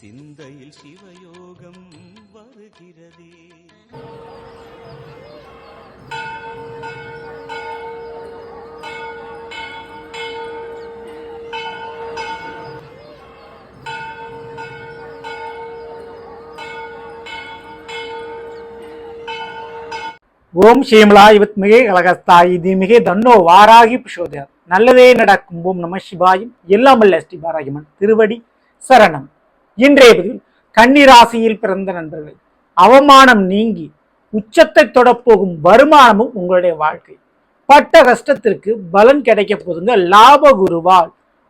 சிந்தையில் சிவயோகம் வருகிறதே. ஓம் ஸ்ரீமலா இவத்மிகே கலகஸ்தாயி தீமிகே தன்னோ வாராகி பிரசோதயாத். நல்லதே நடக்கும். ஓம் நம சிவாயும். எல்லாமல்ல ஸ்ரீ பாராகிமன் திருவடி சரணம். இன்றைய பதில் கன்னிராசியில் பிறந்த நண்பர்கள், அவமானம் நீங்கி உச்சத்தை தொடப்போகும் வருமானமும் உங்களுடைய வாழ்க்கை. பட்ட கஷ்டத்திற்கு பலன் கிடைக்க போதுங்க லாப குருவால்,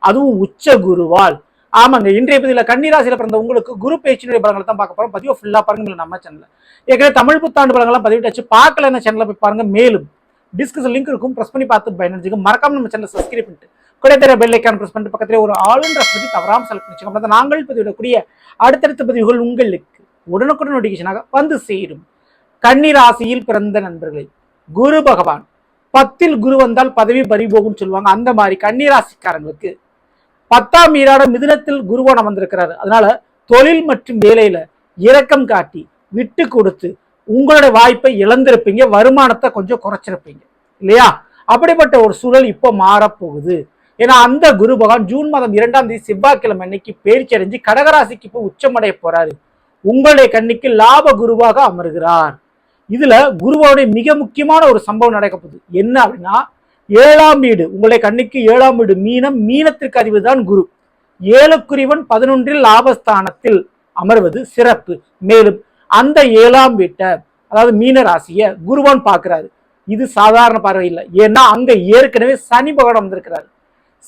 அதுவும் உச்ச குருவால். ஆமாங்க, இன்றைய பதில கன்னிராசியில பிறந்த உங்களுக்கு குரு பேச்சினுடைய பலங்களை தான் பார்க்க போறோம். பதிவு ஃபுல்லா பாருங்க நம்ம சேனல்ல. ஏற்கனவே தமிழ் புத்தாண்டு பலங்கள்லாம் பதிவிட்டாச்சு, பார்க்கல என்ன சேனல்ல போய் பாருங்க. மேலும் டிஸ்கிரிப்ஷன் லிங்க் இருக்கும், பிரஸ் பண்ணி பார்த்து பயனடைஞ்சுங்க. மறக்காம நம்ம சேனலை சப்ஸ்கிரைப் பண்ணிட்டு கூட தெரிய பெல் ஐக்கான் பிரஸ் பண்ணிட்டு பக்கத்திலே ஒரு ஆளுன்ற பத்தி தவறாம செலக்ட் பண்ணிச்சுங்க. நாங்கள் பதிவிடக்கூடிய அடுத்தடுத்த பதிவுகள் உங்களுக்கு உடனுக்குடன் நோட்டிபிகேஷனாக வந்து சேரும். கன்னிராசியில் பிறந்த நண்பர்களை, குரு பகவான் 10ல் குரு வந்தால் பதவி பறிபோகும் சொல்லுவாங்க. அந்த மாதிரி கன்னிராசிக்காரங்களுக்கு 10ஆம் வீடான மிதுனத்தில் குருவான வந்திருக்கிறாரு. அதனால தொழில் மற்றும் வேலையில இரக்கம் காட்டி விட்டு கொடுத்து உங்களுடைய வாய்ப்பை இழந்திருப்பீங்க, வருமானத்தை கொஞ்சம் குறைச்சிருப்பீங்க இல்லையா? அப்படிப்பட்ட ஒரு சூழல் இப்போ மாறப்போகுது. ஏன்னா அந்த குரு பகவான் ஜூன் மாதம் 2ஆம் தேதி செவ்வாய்க்கிழமை அன்னைக்கு பயிற்சி அடைஞ்சு கடகராசிக்கு இப்போ உச்சமடைய போறாரு. உங்களுடைய கண்ணிக்கு லாப குருவாக அமர்கிறார். இதுல குருவோடைய மிக முக்கியமான ஒரு சம்பவம் நடக்க போகுது. என்ன அப்படின்னா, 7ஆம் வீடு, உங்களுடைய கண்ணுக்கு 7ஆம் வீடு மீனம், மீனத்திற்கு அதிபதிதான் குரு. 7க்குரியவன் 11ல் லாபஸ்தானத்தில் அமர்வது சிறப்பு. மேலும் அந்த 7ஆம் வீட்டை, அதாவது மீன ராசியை குருவான் பார்க்கிறாரு. இது சாதாரண பார்வை இல்லை. ஏன்னா அங்க ஏற்கனவே சனி பகவான் வந்திருக்கிறாரு.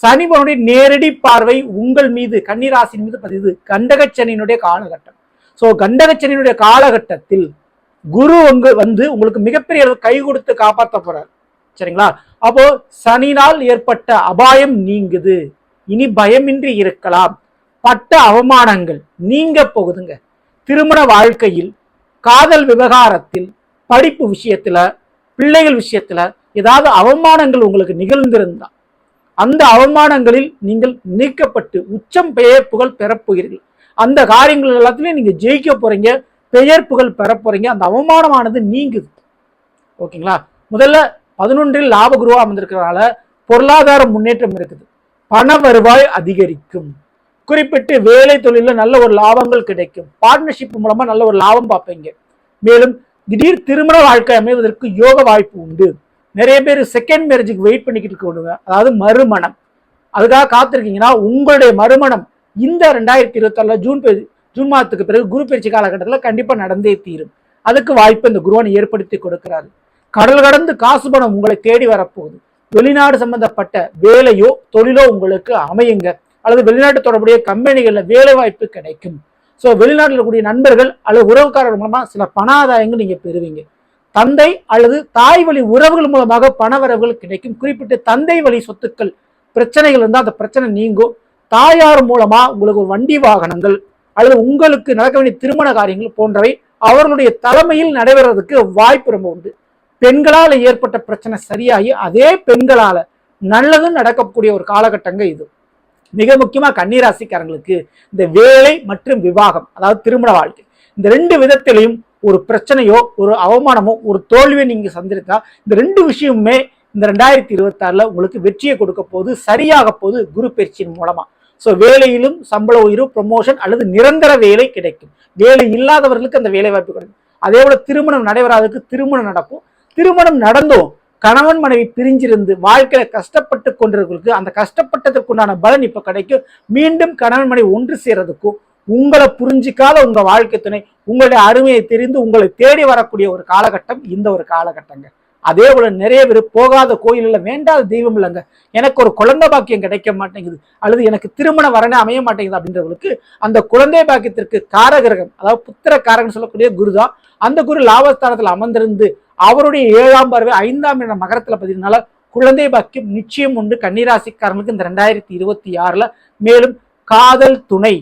சனி பகவானுடைய நேரடி பார்வை உங்கள் மீது, கன்னிராசின் மீது பதிவு. கண்டகச்சனியினுடைய காலகட்டம். சோ கண்டகச்சனியினுடைய காலகட்டத்தில் குரு வந்து உங்களுக்கு மிகப்பெரிய கை கொடுத்து காப்பாற்ற போறாரு. சரிங்களா? அப்போ சனினால் ஏற்பட்ட அபாயம் நீங்குது. இனி பயமின்றி இருக்கலாம். பட்ட அவமானங்கள் நீங்க போகுதுங்க. திருமண வாழ்க்கையில், காதல் விவகாரத்தில், படிப்பு விஷயத்துல, பிள்ளைகள் விஷயத்துல ஏதாவது அவமானங்கள் உங்களுக்கு நிகழ்ந்திருந்தா அந்த அவமானங்களில் நீங்கள் நீக்கப்பட்டு உச்சம் பெயர் புகழ் பெறப்போகிறீர்கள். அந்த காரியங்கள் எல்லாத்துலயும் நீங்க ஜெயிக்க போறீங்க, பெயர் புகழ் பெற போறீங்க. அந்த அவமானமானது நீங்குது. ஓகேங்களா? முதல்ல 11ல் லாப குருவா அமர்ந்திருக்கிறதுனால பொருளாதார முன்னேற்றம் இருக்குது. பண வருவாய் அதிகரிக்கும். குறிப்பிட்டு வேலை தொழில நல்ல ஒரு லாபங்கள் கிடைக்கும். பார்ட்னர்ஷிப் மூலமா நல்ல ஒரு லாபம் பார்ப்பீங்க. மேலும் திடீர் திருமண வாழ்க்கை அமைவதற்கு யோக வாய்ப்பு உண்டு. நிறைய பேர் செகண்ட் மேரேஜுக்கு வெயிட் பண்ணிக்கிட்டு இருக்க, அதாவது மறுமணம், அதுக்காக காத்திருக்கீங்கன்னா உங்களுடைய மறுமணம் இந்த 2026 ஜூன் மாதத்துக்கு பிறகு குரு பயிற்சி காலகட்டத்தில் கண்டிப்பா நடந்தே தீரும். அதுக்கு வாய்ப்பு இந்த குருவான் ஏற்படுத்தி கொடுக்கிறாரு. கடல் கடந்து காசு பணம் உங்களை தேடி வரப்போகுது. வெளிநாடு சம்பந்தப்பட்ட வேலையோ தொழிலோ உங்களுக்கு அமையுங்க. அல்லது வெளிநாட்டு தொடர்புடைய கம்பெனிகள்ல வேலை வாய்ப்பு கிடைக்கும். ஸோ வெளிநாட்டில் இருக்கக்கூடிய நண்பர்கள் அல்லது உறவுக்காரர்கள் மூலமா சில பண ஆதாயங்கள் நீங்க பெறுவீங்க. தந்தை அல்லது தாய் வழி உறவுகள் மூலமாக பண வரவுகள் கிடைக்கும். குறிப்பிட்ட தந்தை வழி சொத்துக்கள் பிரச்சனைகள் இருந்தால் அந்த பிரச்சனை நீங்கும். தாயார் மூலமா உங்களுக்கு வண்டி வாகனங்கள் அல்லது உங்களுக்கு நடக்க வேண்டிய திருமண காரியங்கள் போன்றவை அவர்களுடைய தலைமையில் நடைபெறுவதற்கு வாய்ப்பு ரொம்ப உண்டு. பெண்களால் ஏற்பட்ட பிரச்சனை சரியாகி அதே பெண்களால நல்லதும் நடக்கக்கூடிய ஒரு காலகட்டங்க இது. மிக முக்கியமா கன்னிராசிக்காரங்களுக்கு இந்த வேலை மற்றும் விவாகம், அதாவது திருமண வாழ்க்கை, இந்த 2 விதத்திலையும் ஒரு பிரச்சனையோ ஒரு அவமானமோ ஒரு தோல்வியோ நீங்க சந்திருக்கா. இந்த 2 விஷயமுமே இந்த 2026 உங்களுக்கு வெற்றியை கொடுக்க போது, சரியாக போது குரு பயிற்சியின் மூலமா. ஸோ வேலையிலும் சம்பள உயர்வு, ப்ரொமோஷன் அல்லது நிரந்தர வேலை கிடைக்கும். வேலை இல்லாதவர்களுக்கு அந்த வேலை வாய்ப்பு கிடைக்கும். அதே போல திருமணம் நடைபெறாததுக்கு திருமணம் நடக்கும். திருமணம் நடந்தும் கணவன் மனைவி பிரிஞ்சிருந்து வாழ்க்கையில கஷ்டப்பட்டு கொண்டிருக்கிறதுக்கு அந்த கஷ்டப்பட்டதற்குண்டான பலன் இப்ப கிடைக்கும். மீண்டும் கணவன் மனைவி ஒன்று சேர்றதுக்கும், உங்களை புரிஞ்சிக்காத உங்க வாழ்க்கை துணை உங்களுடைய அருமையை தெரிந்து உங்களை தேடி வரக்கூடிய ஒரு காலகட்டம் இந்த ஒரு காலகட்டங்க. அதே போல நிறைய பேர் போகாத கோயில் இல்லை, வேண்டாத தெய்வம் இல்லைங்க, எனக்கு ஒரு குழந்தை பாக்கியம் கிடைக்க மாட்டேங்குது அல்லது எனக்கு திருமண வரனே அமைய மாட்டேங்குது அப்படின்றவங்களுக்கு அந்த குழந்தை பாக்கியத்திற்கு காரகிரகம், அதாவது புத்திர காரகன் சொல்லக்கூடிய குரு தான். அந்த குரு லாபஸ்தானத்தில் அமர்ந்திருந்து அவருடைய 7ஆம் பார்வை 5ஆம் இடம் மகரத்துல பதினால குழந்தை பாக்கியம் நிச்சயம் உண்டு கன்னிராசிக்காரங்களுக்கு இந்த 2026. மேலும் காதல் துணை,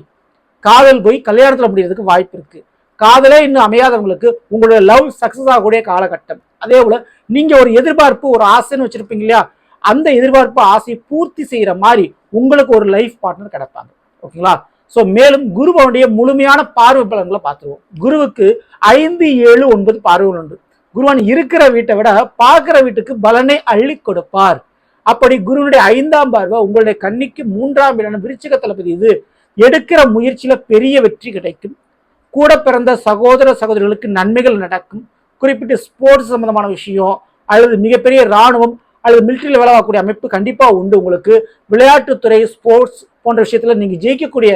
காதல் போய் கல்யாணத்துல முடியறதுக்கு வாய்ப்பு இருக்கு. காதலே இன்னும் அமையாதவங்களுக்கு உங்களுடைய லவ் சக்சஸ் ஆகக்கூடிய காலகட்டம். அதே போல நீங்க ஒரு எதிர்பார்ப்பு, ஒரு ஆசைன்னு வச்சிருப்பீங்க இல்லையா, அந்த எதிர்பார்ப்பு ஆசையை பூர்த்தி செய்யற மாதிரி உங்களுக்கு ஒரு லைஃப் பார்ட்னர் கிடைப்பாங்க. ஓகேங்களா? ஸோ மேலும் குருவனுடைய முழுமையான பார்வை பலன்களை பார்த்துருவோம். குருவுக்கு 5, 7, 9 பார்வைகள் உண்டு. குருவன் இருக்கிற வீட்டை விட பார்க்கிற வீட்டுக்கு பலனை அள்ளி கொடுப்பார். அப்படி குருவனுடைய 5ஆம் பார்வை உங்களுடைய கன்னிக்கு 3ஆம் வீடான விருச்சிகத்துல பதியுது. எடுக்கிற முயற்சியில பெரிய வெற்றி கிடைக்கும். கூட பிறந்த சகோதர சகோதரிகளுக்கு நன்மைகள் நடக்கும். குறிப்பிட்ட ஸ்போர்ட்ஸ் சம்பந்தமான விஷயம் அல்லது மிகப்பெரிய இராணுவம் அல்லது மிலிட்டரியில் வேலை வாங்கக்கூடிய அமைப்பு கண்டிப்பா உண்டு. உங்களுக்கு விளையாட்டுத்துறை, ஸ்போர்ட்ஸ் போன்ற விஷயத்துல நீங்க ஜெயிக்கக்கூடிய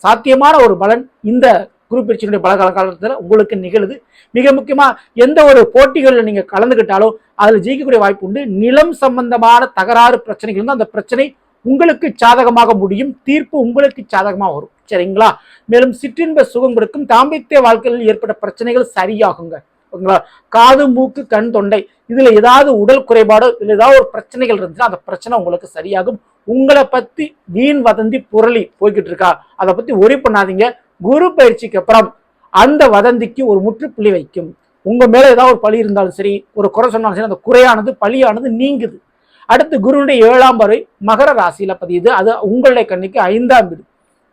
சாத்தியமான ஒரு பலன் இந்த குரு பயிற்சியினுடைய பல காலத்துல உங்களுக்கு நிகழுது. மிக முக்கியமா எந்த ஒரு போட்டிகளில் நீங்க கலந்துகிட்டாலும் அதுல ஜெயிக்கக்கூடிய வாய்ப்பு உண்டு. நிலம் சம்பந்தமான தகராறு பிரச்சனைகள் இருந்தால் அந்த பிரச்சனை உங்களுக்கு சாதகமாக முடியும். தீர்ப்பு உங்களுக்கு சாதகமா வரும். சரிங்களா? மேலும் சிற்றின்ப சுகம் கொடுக்கும். தாம்பத்திய வாழ்க்கையில் ஏற்பட்ட பிரச்சனைகள் சரியாகுங்க. ஓகேங்களா? காது, மூக்கு, கண், தொண்டை இதுல ஏதாவது உடல் குறைபாடு இதுல ஏதாவது ஒரு பிரச்சனைகள் இருந்துச்சுன்னா அந்த பிரச்சனை உங்களுக்கு சரியாகும். உங்களை பத்தி வீண் வதந்தி புரளி போய்கிட்டு இருக்கா, அதை பத்தி ஒரி பண்ணாதீங்க. குரு பயிற்சிக்கு அப்புறம் அந்த வதந்திக்கு ஒரு முற்றுப்புள்ளி வைக்கும். உங்க மேல ஏதாவது ஒரு பழி இருந்தாலும் சரி, ஒரு குறை சொன்னாலும் சரி, அந்த குறையானது பழியானது நீங்குது. அடுத்து குருனுடைய 7ஆம் பார்வை மகர ராசியில பதியுது. அது உங்களுடைய கண்ணிக்கு 5ஆம் வீடு.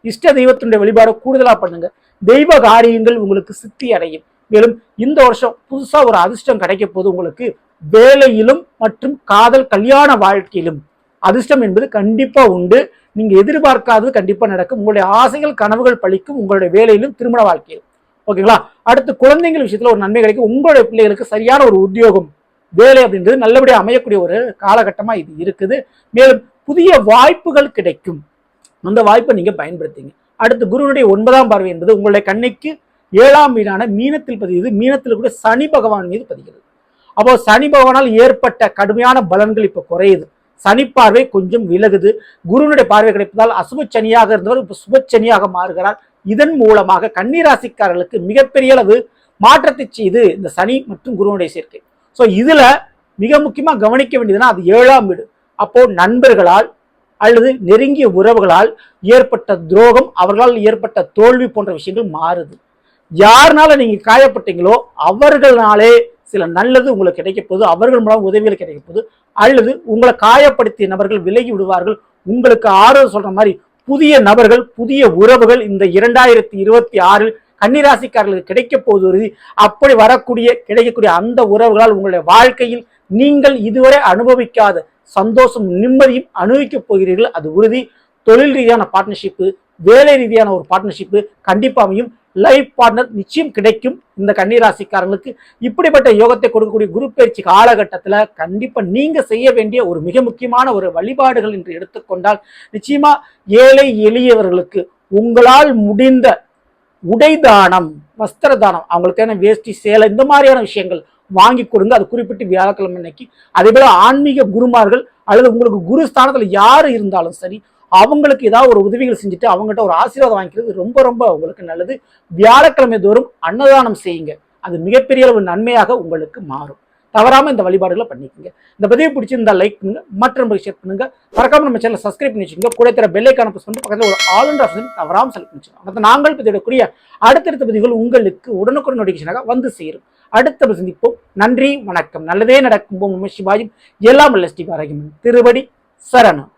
இஷ்ட தெய்வத்தினுடைய வழிபாடு கூடுதலா பண்ணுங்க. தெய்வ காரியங்கள் உங்களுக்கு சித்தி அடையும். மேலும் இந்த வருஷம் புதுசா ஒரு அதிர்ஷ்டம் கிடைக்க போது உங்களுக்கு வேலையிலும் மற்றும் காதல் கல்யாண வாழ்க்கையிலும் அதிர்ஷ்டம் என்பது கண்டிப்பா உண்டு. நீங்க எதிர்பார்க்காதது கண்டிப்பா நடக்கும். உங்களுடைய ஆசைகள் கனவுகள் பழிக்கும். உங்களுடைய வேலையிலும் திருமண வாழ்க்கையிலும். ஓகேங்களா? அடுத்து குழந்தைகள் விஷயத்துல ஒரு நன்மை கிடைக்கும். உங்களுடைய பிள்ளைகளுக்கு சரியான ஒரு உத்தியோகம், வேலை அப்படின்றது நல்லபடியாக அமையக்கூடிய ஒரு காலகட்டமா இது இருக்குது. மேலும் புதிய வாய்ப்புகள் கிடைக்கும். அந்த வாய்ப்பை நீங்க பயன்படுத்திங்க. அடுத்து குருனுடைய 9ஆம் பார்வை என்பது உங்களுடைய கண்ணிக்கு 7ஆம் வீடான மீனத்தில் பதியுது. மீனத்தில் கூட சனி பகவான் மீது பதிகிறது. அப்போ சனி பகவானால் ஏற்பட்ட கடுமையான பலன்கள் இப்ப குறையுது. சனி பார்வை கொஞ்சம் விலகுது. குருனுடைய பார்வை கிடைப்பதால் அசுப சனியாக இருந்தவர் இப்ப சுப சனியாக மாறுகிறார். இதன் மூலமாக கன்னிராசிக்காரர்களுக்கு மிகப்பெரிய அளவு மாற்றத்தை செய்து இந்த சனி மற்றும் குருனுடைய சேர்க்கை. ஸோ இதுல மிக முக்கியமா கவனிக்க வேண்டியதுன்னா அது 7ஆம் வீடு. அப்போ நண்பர்களால் அல்லது நெருங்கிய உறவுகளால் ஏற்பட்ட துரோகம், அவர்களால் ஏற்பட்ட தோல்வி போன்ற விஷயங்கள் மாறுது. யாருனால நீங்க காயப்பட்டீங்களோ அவர்களாலே சில நல்லது உங்களுக்கு கிடைக்க போகுது. அவர்கள் மூலம் உதவிகள் கிடைக்க போகுது. அல்லது உங்களை காயப்படுத்திய நபர்கள் விலகி விடுவார்கள். உங்களுக்கு ஆறுதல் சொல்ற மாதிரி புதிய நபர்கள், புதிய உறவுகள் இந்த 2026 கன்னிராசிக்காரர்களுக்கு கிடைக்க போவது. அப்படி வரக்கூடிய கிடைக்கக்கூடிய அந்த உறவுகளால் உங்களுடைய வாழ்க்கையில் நீங்கள் இதுவரை அனுபவிக்காத சந்தோஷம், நிம்மதியும் அனுபவிக்க போகிறீர்கள். அது உறுதி. தொழில் ரீதியான பார்ட்னர்ஷிப்பு, வேலை ரீதியான ஒரு பார்ட்னர்ஷிப்பு கண்டிப்பாகவும் லைஃப் பார்ட்னர் நிச்சயம் கிடைக்கும். இந்த கன்னிராசிக்காரர்களுக்கு இப்படிப்பட்ட யோகத்தை கொடுக்கக்கூடிய குரு பயிற்சி காலகட்டத்தில் கண்டிப்பா நீங்க செய்ய வேண்டிய ஒரு மிக முக்கியமான ஒரு வழிபாடுகள் என்று எடுத்துக்கொண்டால் நிச்சயமா ஏழை எளியவர்களுக்கு உங்களால் முடிந்த உடை தானம், வஸ்திர தானம், அவங்களுக்கான வேஷ்டி, சேலை இந்த மாதிரியான விஷயங்கள் வாங்கி கொடுங்க. அது குறிப்பிட்டு வியாழக்கிழமை அன்னைக்கு. அதே போல ஆன்மீக குருமார்கள் அல்லது உங்களுக்கு குரு ஸ்தானத்துல யாரு இருந்தாலும் சரி, அவங்களுக்கு ஏதாவது ஒரு உதவிகள் செஞ்சுட்டு அவங்ககிட்ட ஒரு ஆசீர்வாதம் வாங்கிக்கிறது ரொம்ப ரொம்ப உங்களுக்கு நல்லது. வியாழக்கிழமை தோறும் அன்னதானம் செய்யுங்க. அது மிகப்பெரிய அளவு நன்மையாக உங்களுக்கு மாறும். தவறாம இந்த வழிபாடுகளை பண்ணிக்கோங்க. இந்த பதிவு பிடிச்சிருந்தா லைக் பண்ணுங்க, மற்ற ஷேர் பண்ணுங்க. மறக்காம நம்ம சேனல் சப்ஸ்கிரைப் பண்ணி வச்சுக்கோங்க. கூட தர பெல் ஐகானை பிரஸ் பண்ணி பக்கத்தில் ஒரு ஆல் என்ற ஆப்ஷன் தவறாம செலக்ட் பண்ணி வச்சுக்கோங்க. நாங்கள் பதிவிடக்கூடிய அடுத்தடுத்த பதிவுகள் உங்களுக்கு உடனுக்குடன் நோட்டிஃபிகேஷனாக வந்து சேரும். அடுத்த சந்திப்போம். நன்றி, வணக்கம். நல்லதே நடக்கும். நம சிவாயும். எல்லாம் ஸ்ரீ பாரகிமன் திருவடி சரணம்.